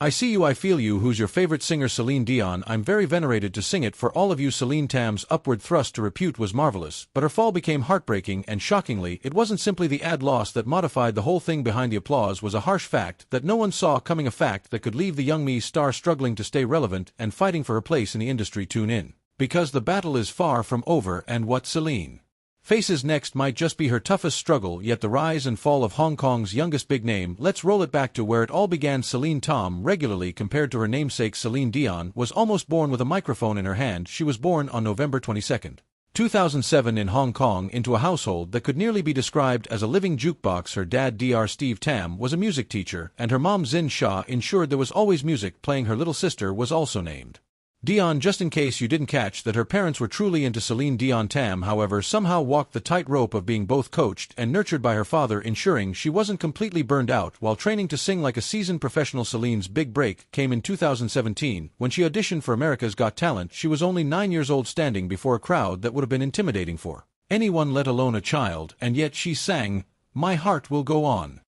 I see you, I feel you. Who's your favorite singer? Celine Dion. I'm very venerated to sing it for all of you. Celine Tam's upward thrust to repute was marvelous, but her fall became heartbreaking, and shockingly, it wasn't simply the ad loss that modified the whole thing. Behind the applause was a harsh fact that no one saw coming, a fact that could leave the young me star struggling to stay relevant and fighting for her place in the industry. Tune in, because the battle is far from over, and what Celine faces next might just be her toughest struggle yet. The rise and fall of Hong Kong's youngest big name. Let's roll it back to where it all began. Celine Tam, regularly compared to her namesake Celine Dion, was almost born with a microphone in her hand. She was born on November 22, 2007 in Hong Kong, into a household that could nearly be described as a living jukebox. Her dad, Dr. Steve Tam, was a music teacher, and her mom, Zin Shah, ensured there was always music playing. Her little sister was also named Dion. Just in case you didn't catch that, her parents were truly into Celine Dion. Tam, however, somehow walked the tightrope of being both coached and nurtured by her father, ensuring she wasn't completely burned out while training to sing like a seasoned professional. Celine's big break came in 2017 when she auditioned for America's Got Talent. She was only 9 years old, standing before a crowd that would have been intimidating for anyone, let alone a child, and yet she sang, "My Heart Will Go On."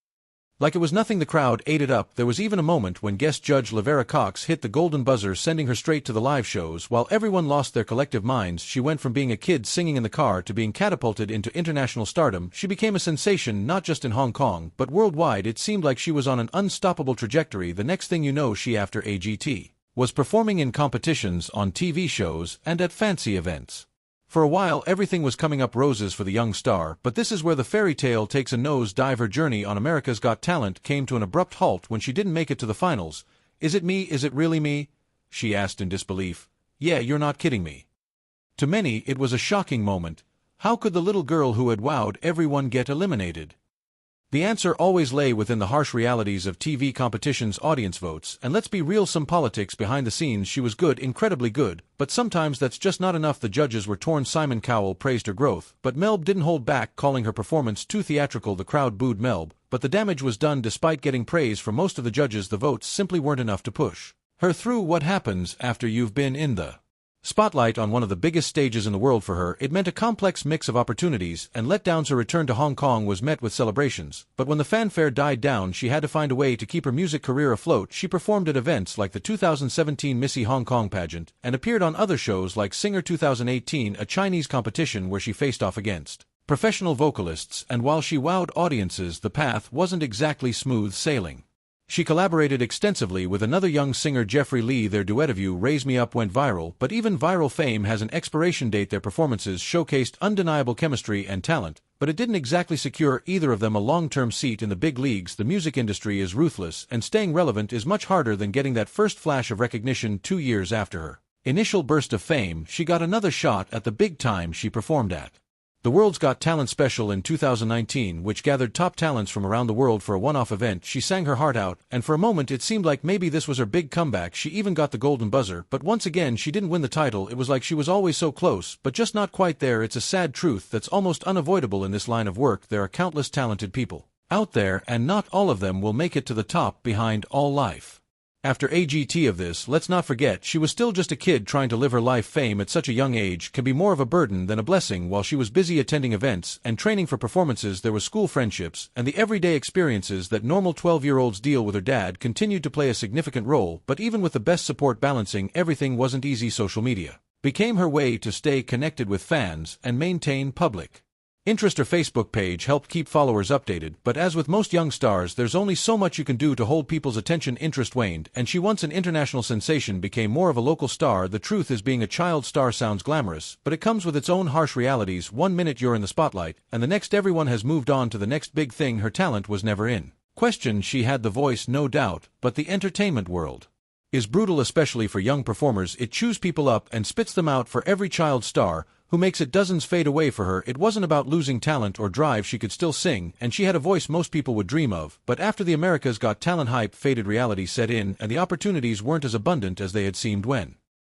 Like it was nothing. The crowd ate it up. There was even a moment when guest judge Lavera Cox hit the golden buzzer, sending her straight to the live shows. While everyone lost their collective minds, she went from being a kid singing in the car to being catapulted into international stardom. She became a sensation not just in Hong Kong, but worldwide. It seemed like she was on an unstoppable trajectory. The next thing you know, she, after AGT, was performing in competitions, on TV shows, and at fancy events. For a while, everything was coming up roses for the young star, but this is where the fairy tale takes a nosedive. Her journey on America's Got Talent came to an abrupt halt when she didn't make it to the finals. "Is it me? Is it really me?" she asked in disbelief. "Yeah, you're not kidding me." To many, it was a shocking moment. How could the little girl who had wowed everyone get eliminated? The answer always lay within the harsh realities of TV competitions, audience votes, and let's be real, some politics behind the scenes. She was good, incredibly good, but sometimes that's just not enough. The judges were torn. Simon Cowell praised her growth, but Melb didn't hold back, calling her performance too theatrical. The crowd booed Melb, but the damage was done. Despite getting praise from most of the judges, the votes simply weren't enough to push her through. What happens after you've been in the spotlight on one of the biggest stages in the world? For her, it meant a complex mix of opportunities and letdowns. Her return to Hong Kong was met with celebrations, but when the fanfare died down, she had to find a way to keep her music career afloat. She performed at events like the 2017 Missy Hong Kong pageant and appeared on other shows like Singer 2018, a Chinese competition where she faced off against professional vocalists, and while she wowed audiences, the path wasn't exactly smooth sailing. She collaborated extensively with another young singer, Jeffrey Lee. Their duet of You Raise Me Up went viral, but even viral fame has an expiration date. Their performances showcased undeniable chemistry and talent, but it didn't exactly secure either of them a long-term seat in the big leagues. The music industry is ruthless, and staying relevant is much harder than getting that first flash of recognition. 2 years after her initial burst of fame, she got another shot at the big time. She performed at The World's Got Talent special in 2019, which gathered top talents from around the world for a one-off event. She sang her heart out, and for a moment it seemed like maybe this was her big comeback. She even got the golden buzzer, but once again she didn't win the title. It was like she was always so close, but just not quite there. It's a sad truth that's almost unavoidable in this line of work. There are countless talented people out there, and not all of them will make it to the top. Behind all life after AGT of this, let's not forget, she was still just a kid trying to live her life. Fame at such a young age can be more of a burden than a blessing. While she was busy attending events and training for performances, there were school friendships and the everyday experiences that normal 12-year-olds deal with. Her dad continued to play a significant role, but even with the best support, balancing everything wasn't easy. Social media became her way to stay connected with fans and maintain public interest. Her Facebook page helped keep followers updated, but as with most young stars, there's only so much you can do to hold people's attention. Interest waned, and she, once an international sensation, became more of a local star. The truth is, being a child star sounds glamorous, but it comes with its own harsh realities. 1 minute you're in the spotlight, and the next everyone has moved on to the next big thing. Her talent was never in question. She had the voice, no doubt, but the entertainment world is brutal, especially for young performers. It chews people up and spits them out. For every child star who makes it, dozens fade away. For her, it wasn't about losing talent or drive. She could still sing, and she had a voice most people would dream of. But after the America's Got Talent hype faded, reality set in, and the opportunities weren't as abundant as they had seemed when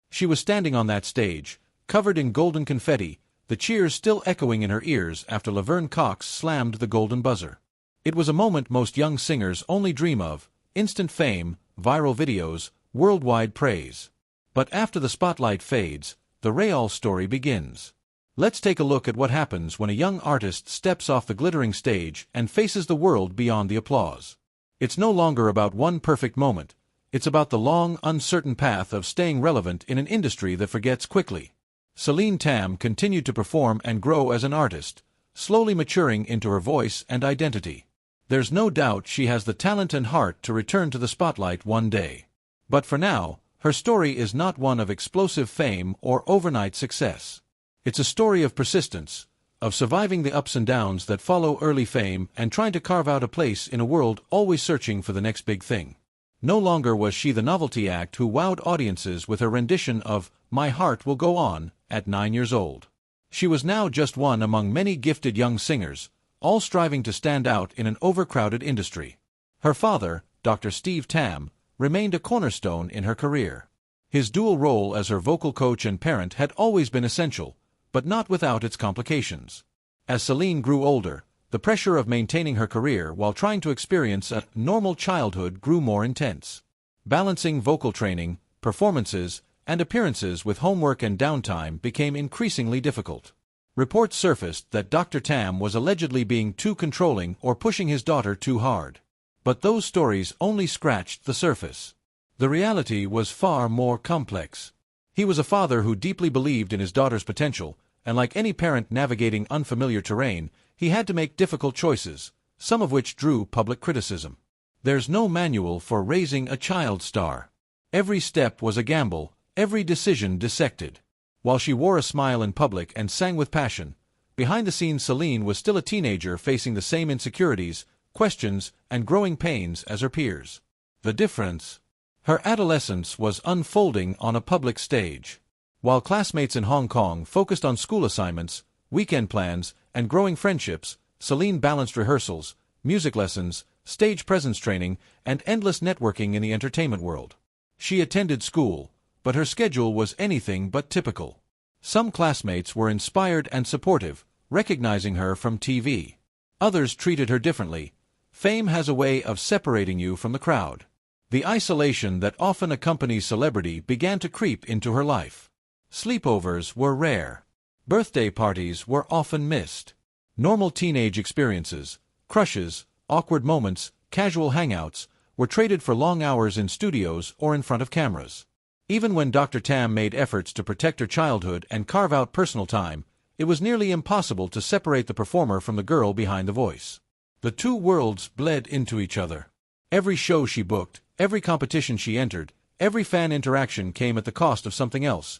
she was standing on that stage, covered in golden confetti, the cheers still echoing in her ears after Laverne Cox slammed the golden buzzer. It was a moment most young singers only dream of: instant fame, viral videos, worldwide praise. But after the spotlight fades, the real story begins. Let's take a look at what happens when a young artist steps off the glittering stage and faces the world beyond the applause. It's no longer about one perfect moment. It's about the long, uncertain path of staying relevant in an industry that forgets quickly. Celine Tam continued to perform and grow as an artist, slowly maturing into her voice and identity. There's no doubt she has the talent and heart to return to the spotlight one day. But for now, her story is not one of explosive fame or overnight success. It's a story of persistence, of surviving the ups and downs that follow early fame and trying to carve out a place in a world always searching for the next big thing. No longer was she the novelty act who wowed audiences with her rendition of My Heart Will Go On at 9 years old. She was now just one among many gifted young singers, all striving to stand out in an overcrowded industry. Her father, Dr. Steve Tam, remained a cornerstone in her career. His dual role as her vocal coach and parent had always been essential, but not without its complications. As Celine grew older, the pressure of maintaining her career while trying to experience a normal childhood grew more intense. Balancing vocal training, performances, and appearances with homework and downtime became increasingly difficult. Reports surfaced that Dr. Tam was allegedly being too controlling or pushing his daughter too hard. But those stories only scratched the surface. The reality was far more complex. He was a father who deeply believed in his daughter's potential, and like any parent navigating unfamiliar terrain, he had to make difficult choices, some of which drew public criticism. There's no manual for raising a child star. Every step was a gamble, every decision dissected. While she wore a smile in public and sang with passion, behind the scenes Celine was still a teenager facing the same insecurities, questions, and growing pains as her peers. The difference? Her adolescence was unfolding on a public stage. While classmates in Hong Kong focused on school assignments, weekend plans, and growing friendships, Celine balanced rehearsals, music lessons, stage presence training, and endless networking in the entertainment world. She attended school, but her schedule was anything but typical. Some classmates were inspired and supportive, recognizing her from TV. Others treated her differently. Fame has a way of separating you from the crowd. The isolation that often accompanies celebrity began to creep into her life. Sleepovers were rare. Birthday parties were often missed. Normal teenage experiences, crushes, awkward moments, casual hangouts, were traded for long hours in studios or in front of cameras. Even when Dr. Tam made efforts to protect her childhood and carve out personal time, it was nearly impossible to separate the performer from the girl behind the voice. The two worlds bled into each other. Every show she booked, every competition she entered, every fan interaction came at the cost of something else.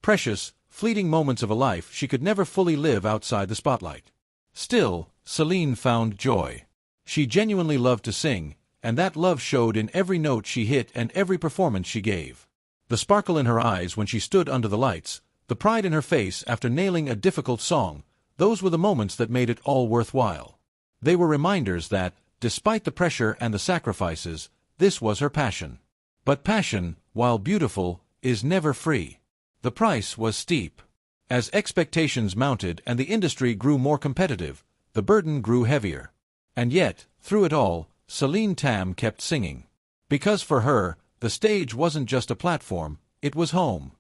Precious, fleeting moments of a life she could never fully live outside the spotlight. Still, Celine found joy. She genuinely loved to sing, and that love showed in every note she hit and every performance she gave. The sparkle in her eyes when she stood under the lights, the pride in her face after nailing a difficult song, those were the moments that made it all worthwhile. They were reminders that, despite the pressure and the sacrifices, this was her passion. But passion, while beautiful, is never free. The price was steep. As expectations mounted and the industry grew more competitive, the burden grew heavier. And yet, through it all, Celine Tam kept singing. Because for her, the stage wasn't just a platform, it was home.